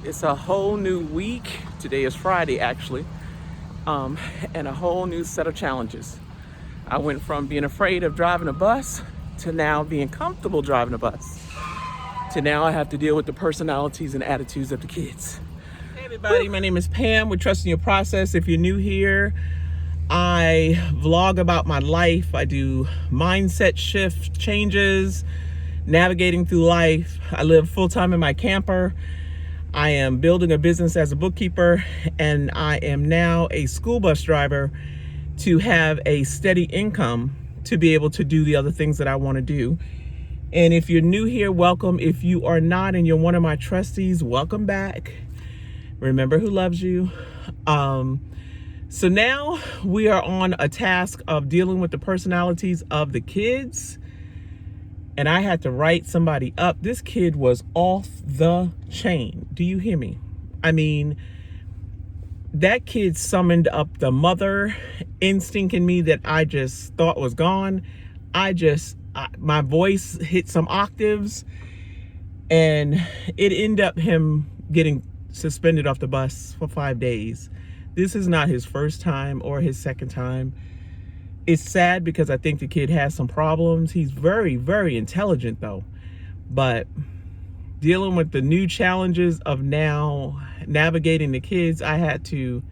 It's a whole new week. Today is Friday, actually, and a whole new set of challenges. I went from being afraid of driving a bus to now being comfortable driving a bus to now I have to deal with the personalities and attitudes of the kids. Hey everybody, my name is Pam with Trusting Your Process. If you're new here, I vlog about my life. I do mindset shift changes, navigating through life. I live full-time in my camper. I am building a business as a bookkeeper, and I am now a school bus driver to have a steady income to be able to do the other things that I want to do. And if you're new here, welcome. If you are not and you're one of my trustees, welcome back. Remember who loves you. So now we are on a task of dealing with the personalities of the kids. And I had to write somebody up. This kid was off the chain. Do you hear me? I mean, that kid summoned up the mother instinct in me that I just thought was gone. My voice hit some octaves, and it ended up him getting suspended off the bus for 5 days. This is not his first time or his second time. It's sad because I think the kid has some problems. He's very, very intelligent though. But dealing with the new challenges of now navigating the kids, I had to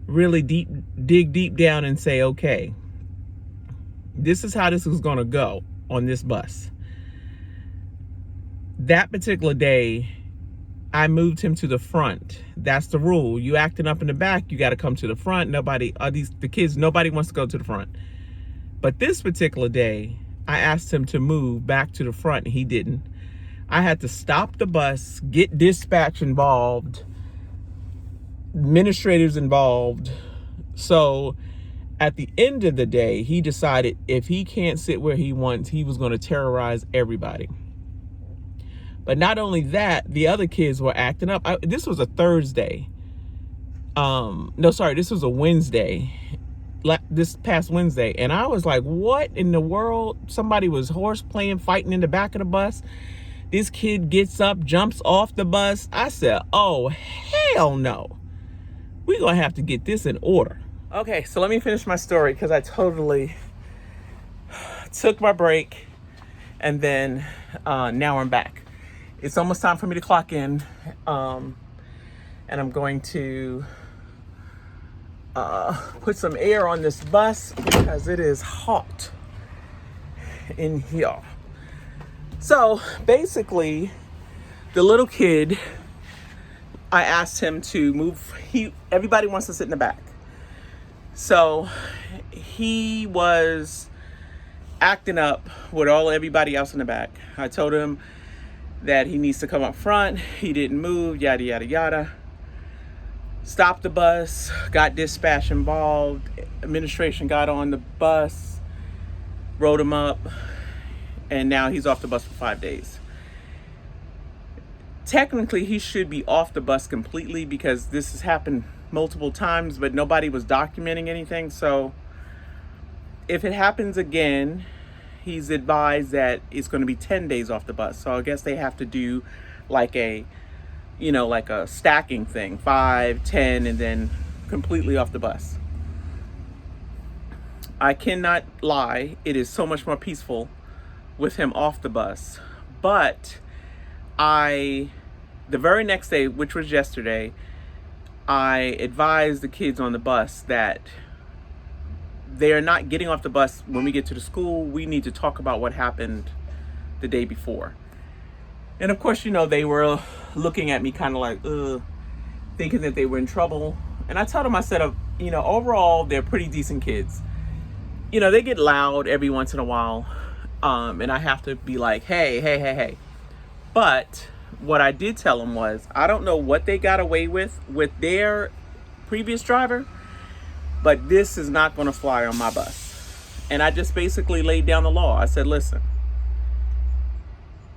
really dig deep down and say, okay, this is how this is gonna go on this bus. That particular day, I moved him to the front. That's the rule. You acting up in the back, you got to come to the front. Nobody wants to go to the front. But this particular day, I asked him to move back to the front, and he didn't. I had to stop the bus, get dispatch involved, administrators involved. So at the end of the day, he decided if he can't sit where he wants, he was going to terrorize everybody. But not only that, the other kids were acting up. This was a Thursday. This was a Wednesday. This past Wednesday. And I was like, what in the world? Somebody was horse playing, fighting in the back of the bus. This kid gets up, jumps off the bus. I said, oh, hell no. We're going to have to get this in order. Okay, so let me finish my story because I totally took my break. And then now I'm back. It's almost time for me to clock in, and I'm going to put some air on this bus because it is hot in here. So basically, the little kid, I asked him to move. Everybody wants to sit in the back. So he was acting up with everybody else in the back. I told him that he needs to come up front. He didn't move, yada, yada, yada. Stopped the bus, got dispatch involved. Administration got on the bus, wrote him up, and now he's off the bus for 5 days. Technically, he should be off the bus completely because this has happened multiple times, but nobody was documenting anything. So if it happens again, he's advised that it's going to be 10 days off the bus. So I guess they have to do like a stacking thing, 5, 10, and then completely off the bus. I cannot lie. It is so much more peaceful with him off the bus. But the very next day, which was yesterday, I advised the kids on the bus that they are not getting off the bus when we get to the school. We need to talk about what happened the day before. And of course, they were looking at me kind of like, thinking that they were in trouble. And I told them, I said, overall, they're pretty decent kids. They get loud every once in a while. And I have to be like, hey. But what I did tell them was, I don't know what they got away with their previous driver, but this is not going to fly on my bus. And I just basically laid down the law. I said, listen,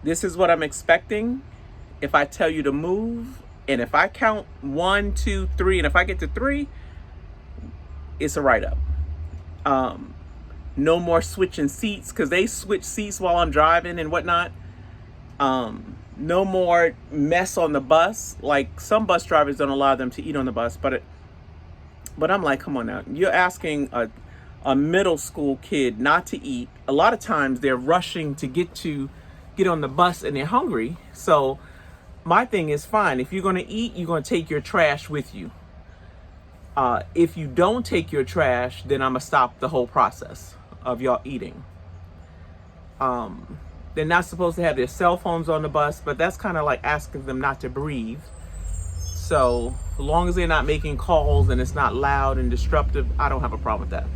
this is what I'm expecting. If I tell you to move, and if I count 1, 2, 3, and if I get to 3, it's a write-up. No more switching seats, because they switch seats while I'm driving and whatnot. No more mess on the bus. Like some bus drivers don't allow them to eat on the bus, but I'm like, come on now. You're asking a middle school kid not to eat. A lot of times they're rushing to get on the bus and they're hungry. So my thing is, fine. If you're going to eat, you're going to take your trash with you. If you don't take your trash, then I'm going to stop the whole process of y'all eating. They're not supposed to have their cell phones on the bus, but that's kind of like asking them not to breathe. So as long as they're not making calls and it's not loud and disruptive, I don't have a problem with that.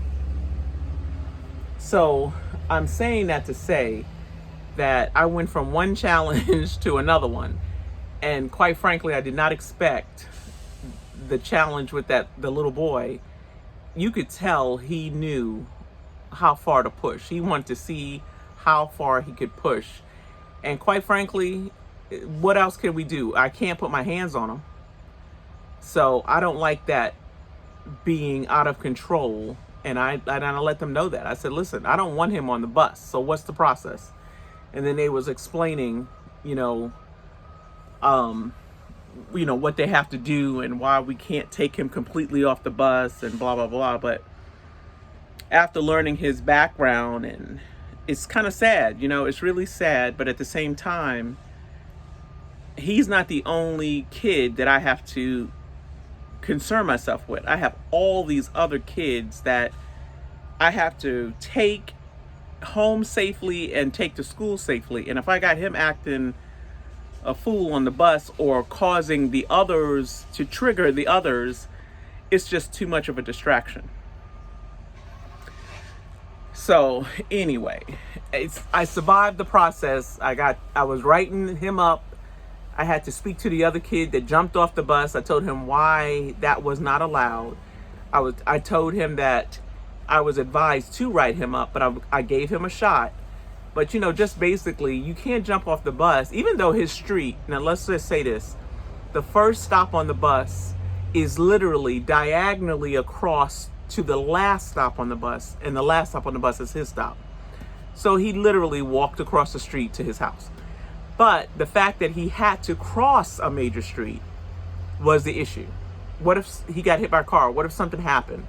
So I'm saying that to say that I went from one challenge to another one. And quite frankly, I did not expect the challenge with the little boy. You could tell he knew how far to push. He wanted to see how far he could push. And quite frankly, what else can we do? I can't put my hands on him. So I don't like that being out of control. And I let them know that. I said, listen, I don't want him on the bus. So what's the process? And then they was explaining, what they have to do and why we can't take him completely off the bus and blah, blah, blah. But after learning his background, and it's kind of sad, it's really sad. But at the same time, he's not the only kid that I have to concern myself with. I have all these other kids that I have to take home safely and take to school safely. And if I got him acting a fool on the bus or causing the others to trigger the others, it's just too much of a distraction. So anyway, I survived the process. I was writing him up. I had to speak to the other kid that jumped off the bus. I told him why that was not allowed. I told him that I was advised to write him up, but I gave him a shot. But just basically, you can't jump off the bus, even though his street, now let's just say this, the first stop on the bus is literally diagonally across to the last stop on the bus, and the last stop on the bus is his stop. So he literally walked across the street to his house. But the fact that he had to cross a major street was the issue. What if he got hit by a car? What if something happened?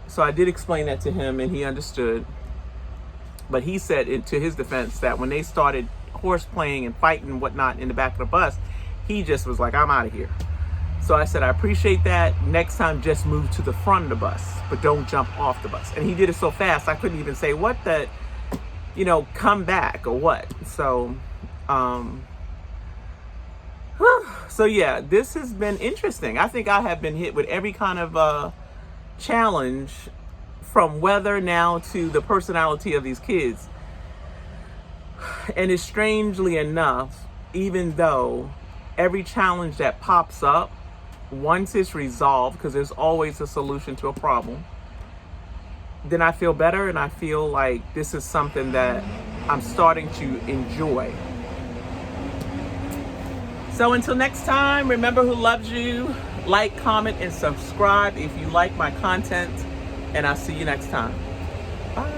So I did explain that to him, and he understood. But he said, to his defense, that when they started horseplaying and fighting and whatnot in the back of the bus, he just was like, I'm out of here. So I said, I appreciate that. Next time, just move to the front of the bus, but don't jump off the bus. And he did it so fast, I couldn't even say, what the, come back or what. So, so yeah, this has been interesting. I think I have been hit with every kind of challenge, from weather now to the personality of these kids. And it's strangely enough, even though every challenge that pops up, once it's resolved, because there's always a solution to a problem, then I feel better, and I feel like this is something that I'm starting to enjoy. So until next time, remember who loves you. Like, comment, and subscribe if you like my content. And I'll see you next time. Bye.